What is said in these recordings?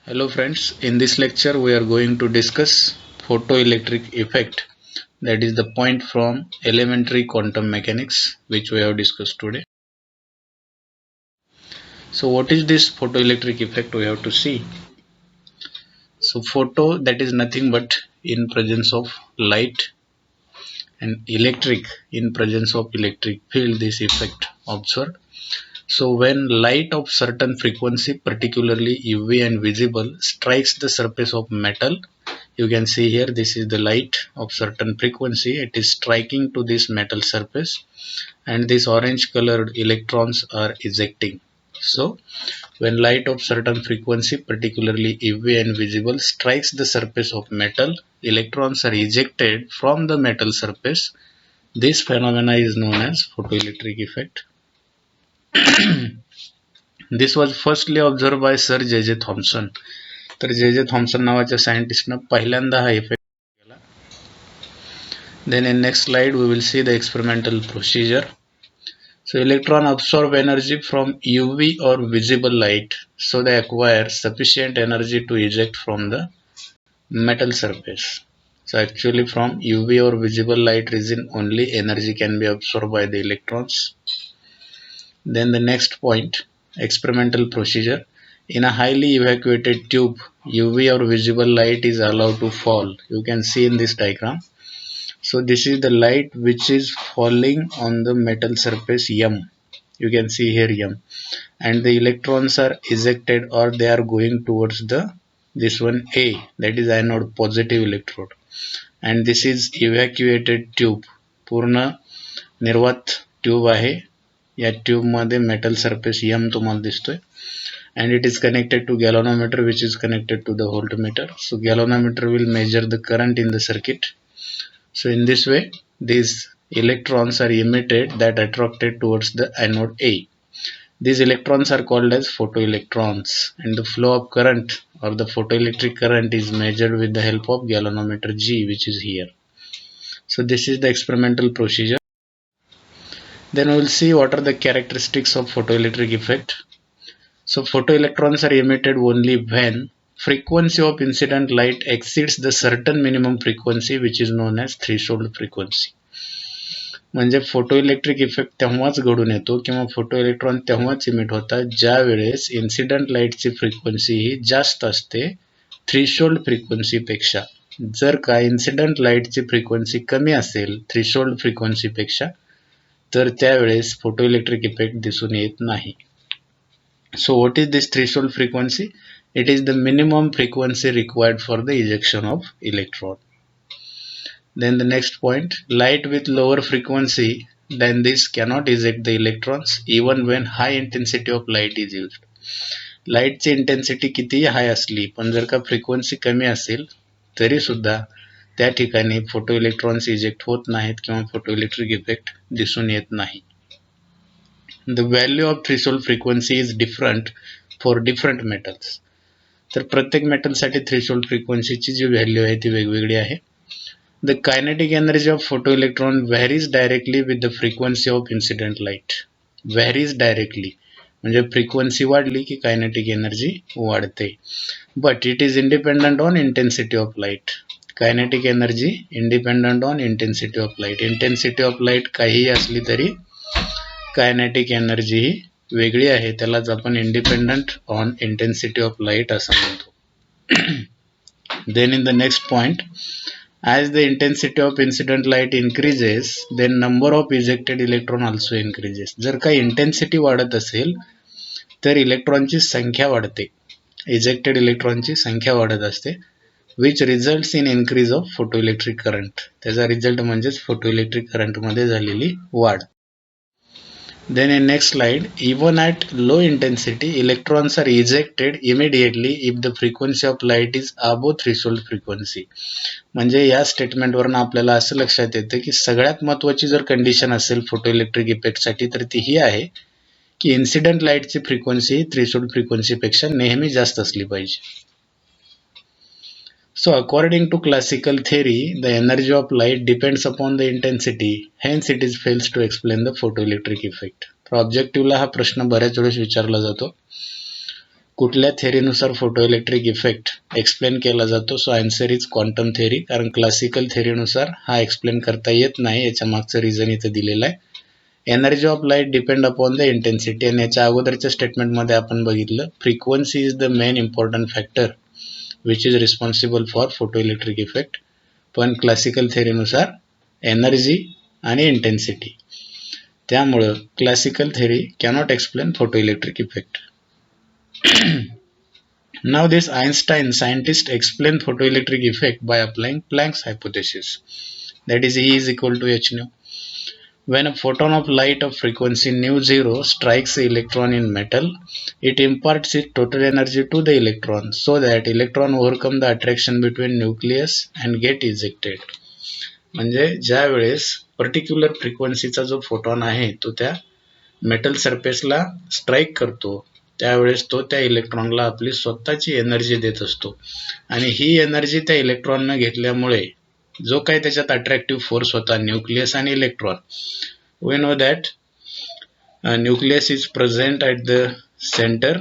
Hello friends, in this lecture we are going to discuss photoelectric effect, that is the point from elementary quantum mechanics which we have discussed today. So what is this photoelectric effect we have to see. So photo, that is nothing but in presence of light, and electric in presence of electric field this effect observed. So when light of certain frequency, particularly UV and visible, strikes the surface of metal, you can see here this is the light of certain frequency, it is striking to this metal surface and these orange colored electrons are ejecting. So when light of certain frequency, particularly UV and visible, strikes the surface of metal, electrons are ejected from the metal surface. This phenomena is known as photoelectric effect. This was firstly observed by Sir J.J. Thomson. तर J.J. Thompson नावाच्या सायंटिस्टनं पहिल्यांदा हा effect केला. Then in next slide we will see the experimental procedure. So electron absorb energy from UV or visible light, so they acquire sufficient energy to eject from the metal surface. So actually from UV or visible light region only energy can be absorbed by the electrons. Then the next point, experimental procedure. In a highly evacuated tube, UV or visible light is allowed to fall. You can see in this diagram. So this is the light which is falling on the metal surface M. You can see here M. And the electrons are ejected or they are going towards this one A, that is anode, positive electrode. And this is evacuated tube. पूर्ण निर्वात tube आहे. या tube मध्ये metal surface M तुम्हाला दिसतोय. And it is connected to galvanometer which is connected to the voltmeter. So galvanometer will measure the current in the circuit. So in this way these electrons are emitted that attracted towards the anode A. These electrons are called as photoelectrons, and the flow of current or the photoelectric current is measured with the help of galvanometer G, which is here. So this is the experimental procedure. Then we will see what are the characteristics of photoelectric effect. So photoelectrons are emitted only when frequency of incident light exceeds the certain minimum frequency which is known as threshold frequency. म्हणजे photoelectric effect तेव्हाच घडून येतो किंवा photo electron तेव्हाच emit होतात ज्या वेळेस incident लाईटची फ्रिक्वेन्सी ही जास्त असते थ्रेशोल्ड फ्रिक्वेन्सीपेक्षा. जर का इन्सिडेंट लाईटची फ्रिक्वेन्सी कमी असेल थ्रेशोल्ड फ्रिक्वेन्सीपेक्षा तर त्यावेळेस फोटोइलेक्ट्रिक इफेक्ट दिसून येत नाही. So what is this threshold frequency? It is the minimum frequency required for the ejection of electron. Then the next point, light with lower frequency than this cannot eject the electrons even when high intensity of light is used. Light ची intensity कितीही हाय असली पण जर का frequency कमी असेल तरी सुद्धा त्या ठिकाणी फोटो इलेक्ट्रॉन्स इजेक्ट होत नाहीत किंवा फोटो इलेक्ट्रिक इफेक्ट दिसून येत नाही. The value of threshold frequency is different for different metals. तर प्रत्येक मेटल साठी थ्रेशोल्ड फ्रिक्वेन्सीची जी व्हॅल्यू आहे ती वेगवेगळी आहे. The kinetic energy of photoelectron varies directly with the frequency of incident light. Varies directly म्हणजे फ्रिक्वेन्सी वाढली की कायनेटिक एनर्जी वाढते. But it is independent on intensity of light. Kinetic energy independent on intensity of light. Intensity of light काहीही असली तरी kinetic energy ही वेगळी आहे, त्यालाच आपण independent on intensity of light असं म्हणतो. Then in the next point, as the intensity of incident light increases, then number of ejected electron also increases. जर का इंटेन्सिटी वाढत असेल तर इलेक्ट्रॉनची संख्या वाढते, इजेक्टेड इलेक्ट्रॉनची संख्या वाढत असते, which results in increase of photoelectric current. त्याचा रिझल्ट म्हणजेच फोटोइलेक्ट्रिक करंट मध्ये झालेली वाढ. Then in next slide, even at low intensity, electrons are ejected immediately if the frequency of light is above threshold frequency. म्हणजे या स्टेटमेंटवरून आपल्याला असं लक्षात येतं की सगळ्यात महत्त्वाची जर कंडिशन असेल फोटोइलेक्ट्रिक इफेक्टसाठी तर ती ही आहे की इन्सिडेंट लाईटची फ्रिक्वेन्सी थ्रेशोल्ड फ्रिक्वेन्सीपेक्षा नेहमी जास्त असली पाहिजे. So according to classical theory, the energy of light depends upon the intensity. Hence it is fails to explain the photoelectric effect. तर ऑब्जेक्टिव्हला हा प्रश्न बऱ्याच वेळेस विचारला जातो. कुठल्या थेअरीनुसार फोटोइलेक्ट्रिक इफेक्ट एक्सप्लेन केला जातो? So answer is quantum theory, कारण क्लासिकल थेअरीनुसार हा एक्सप्लेन करता येत नाही. याच्या मागचं रिझन इथं दिलेलं आहे. Energy of light depend upon the intensity, आणि याच्या अगोदरच्या स्टेटमेंटमध्ये आपण बघितलं frequency is the main important factor which is responsible for photoelectric effect. पण क्लासिकल थेअरीनुसार एनर्जी आणि इंटेन्सिटी, त्यामुळं classical theory cannot explain photoelectric effect. Now this Einstein scientist explained photoelectric effect by applying Planck's hypothesis, that is E is equal to h nu. When a photon of light of frequency nu 0 strikes an electron in metal, it imparts its total energy to the electron so that electron overcome the attraction between nucleus and get ejected. म्हणजे ज्या वेळेस particular फ्रिक्वेन्सीचा जो photon आहे तो त्या metal सरफेसला strike करतो, त्यावेळेस तो त्या इलेक्ट्रॉनला आपली स्वतःची एनर्जी देत असतो, आणि ही एनर्जी त्या इलेक्ट्रॉननं घेतल्यामुळे जो काही त्याच्यात अट्रॅक्टिव्ह फोर्स होता न्यूक्लियस आणि electron, we know that nucleus is present at the centre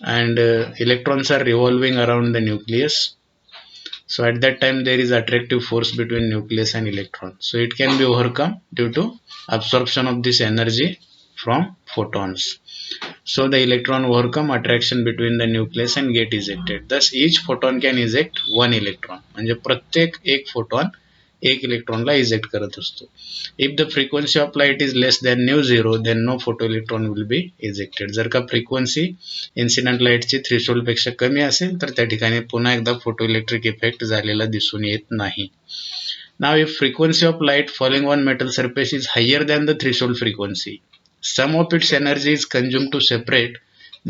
and electrons are revolving around the nucleus. So at that time there is attractive force between nucleus and electron, so it can be overcome due to absorption of this energy from photons. So the electron overcome attraction between the nucleus and get ejected. Thus each photon can eject one electron, म्हणजे प्रत्येक एक photon एक इलेक्ट्रॉनला eject करत असतो. If the frequency of light is less than nu 0 then no photoelectron will be ejected. जर का frequency incident लाईटची threshold पेक्षा कमी असेल तर त्या ठिकाणी पुन्हा एकदा फोटोइलेक्ट्रिक इफेक्ट झालेला दिसून येत नाही. Now if frequency of light falling on metal surface is higher than the threshold frequency, some of its energy is consumed to separate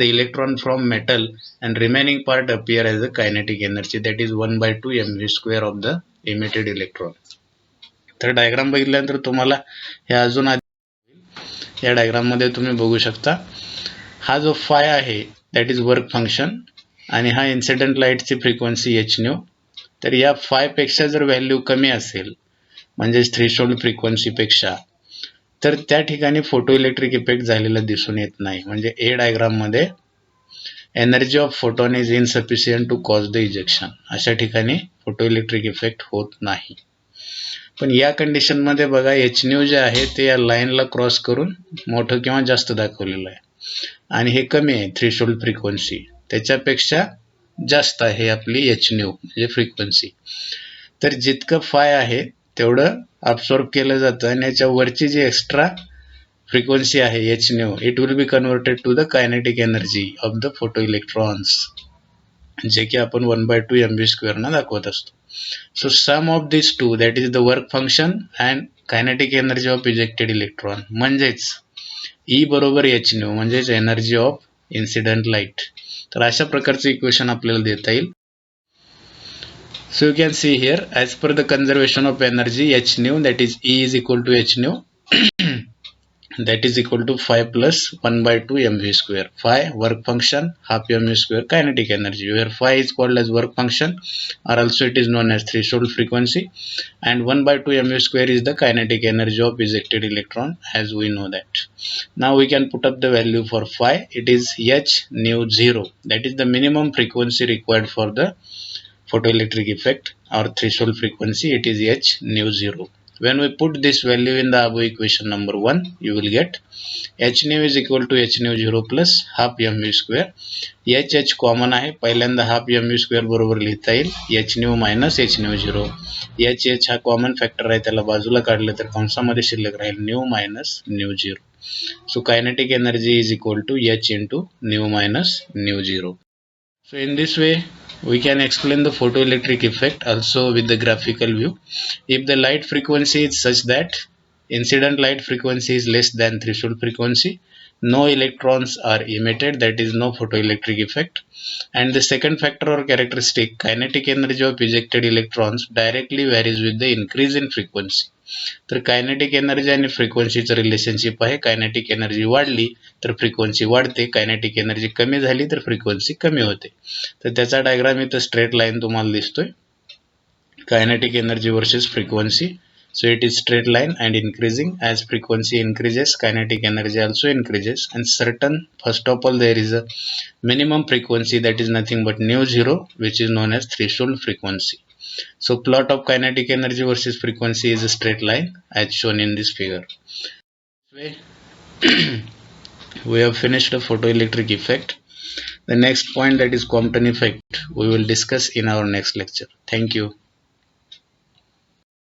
the electron from metal and remaining part appear as a kinetic energy, that is 1/2 mv square of the emitted electron. तर diagram बघितल्यानंतर तुम्हाला हे अजून या diagram मध्ये तुम्ही बघू शकता, हा जो फाय आहे दॅट इज वर्क फंक्शन आणि हा इन्सिडेंट लाईटची फ्रिक्वेन्सी एच न्यू. तर या फाय पेक्षा जर व्हॅल्यू कमी असेल म्हणजे थ्रेशोल्ड फ्रिक्वेन्सी पेक्षा, तर त्या ठिकाणी फोटोइलेक्ट्रिक इफेक्ट झालेला दिसून येत नाही. म्हणजे ए डायग्राम मध्ये energy of photon is insufficient to cause the ejection, अशा ठिकाणी फोटोइलेक्ट्रिक इफेक्ट होत नाही. पण या कंडिशन मध्ये बघा एच न्यू जे आहे ते या लाईनला क्रॉस करून मोठं किंवा जास्त दाखवलेलं आहे, आणि हे कमी आहे थ्रेशोल्ड फ्रिक्वेन्सी, त्याच्यापेक्षा जास्त आहे आपली एच न्यू म्हणजे फ्रिक्वेन्सी. तर जितकं फाय आहे तेवढं अब्सॉर्ब केलं जातं, आणि याच्या वरची जी एक्स्ट्रा फ्रिक्वेन्सी आहे H nu, it will be converted to the kinetic energy of the photoelectrons, जे की आपण 1/2 mv स्क्वेअर ना दाखवत असतो. So sum of this two that is the work function and kinetic energy of ejected electron, म्हणजेच E बरोबर H nu म्हणजेच energy of incident light. तर अशा प्रकारचं इक्वेशन आपल्याला देता येईल. So you can see here, as per the conservation of energy h nu, that is E is equal to h nu that is equal to phi plus 1/2 mv square. Phi work function, half mv square kinetic energy, where phi is called as work function or also it is known as threshold frequency, and 1/2 mv square is the kinetic energy of ejected electron, as we know that. Now we can put up the value for phi. It is h nu 0, that is the minimum frequency required for the photoelectric effect or threshold frequency. It is h nu 0. When we put this value in the above equation number 1, you will get h nu is equal to h nu 0 plus half mv square. h common आहे, पहिल्यांदा half mv square बरोबर लिहिता येईल h nu minus h nu 0. h हा common factor आहे, त्याला बाजूला काढले तर कंसामध्ये शिल्लक राहील nu minus nu 0. So kinetic energy is equal to h into nu minus nu 0. So in this way we can explain the photoelectric effect also with the graphical view. If the light frequency is such that incident light frequency is less than threshold frequency, no electrons are emitted, that is no photoelectric effect. And the second factor or characteristic, kinetic energy of ejected electrons directly varies with the increase in frequency. तर kinetic energy आणि फ्रिक्वेन्सीचं relationship आहे, kinetic energy वाढली तर frequency वाढते, kinetic energy कमी झाली तर frequency कमी होते. तर त्याचा डायग्राम इथं स्ट्रेट लाईन तुम्हाला दिसतोय, kinetic energy versus frequency. So it is straight line and increasing. As frequency increases, kinetic energy also increases. And certain, first of all, there is a minimum frequency, that is nothing but nu zero, which is known as threshold frequency. So plot of kinetic energy versus frequency is a straight line as shown in this figure. This way we have finished the photoelectric effect. The next point, that is Compton effect, we will discuss in our next lecture. Thank you.